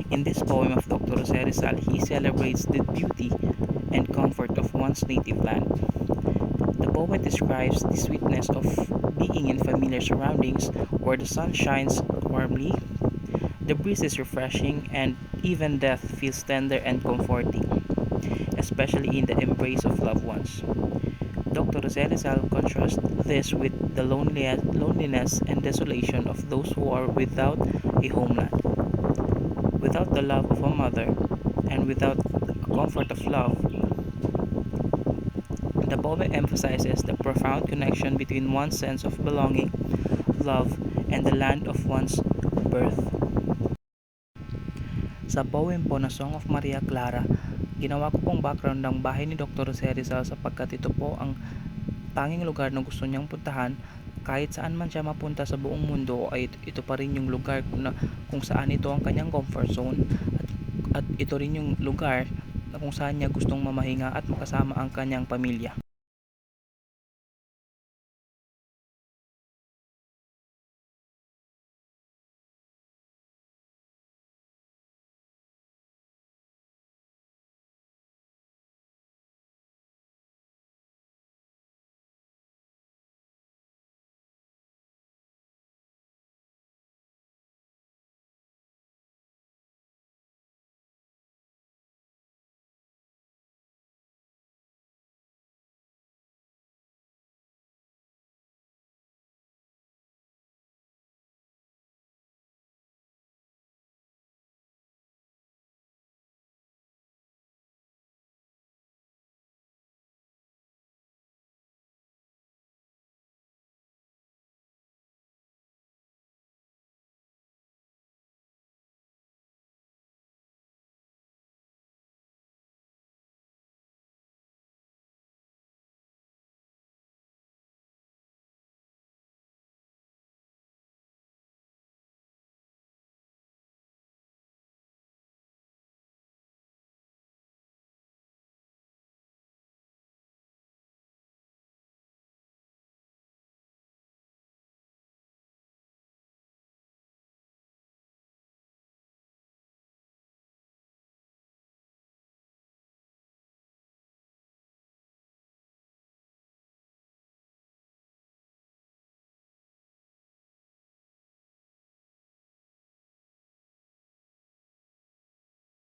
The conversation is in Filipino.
In this poem of Dr. Jose Rizal, he celebrates the beauty and comfort of one's native land. The poet describes the sweetness of being in familiar surroundings where the sun shines warmly, the breeze is refreshing, and even death feels tender and comforting, especially in the embrace of loved ones. Dr. Jose Rizal contrasts this with the loneliness and desolation of those who are without a homeland. Without the love of a mother and without the comfort of love, the poem emphasizes the profound connection between one's sense of belonging, love, and the land of one's birth. Sa poem po na Song of Maria Clara, ginawa ko pong background ng bahay ni Dr. Jose Rizal sapagkat ito po ang tanging lugar na gusto niyang puntahan. Kahit saan man siya mapunta sa buong mundo ay ito pa rin yung lugar kung saan ito ang kanyang comfort zone, at ito rin yung lugar na kung saan niya gustong mamahinga at makasama ang kanyang pamilya.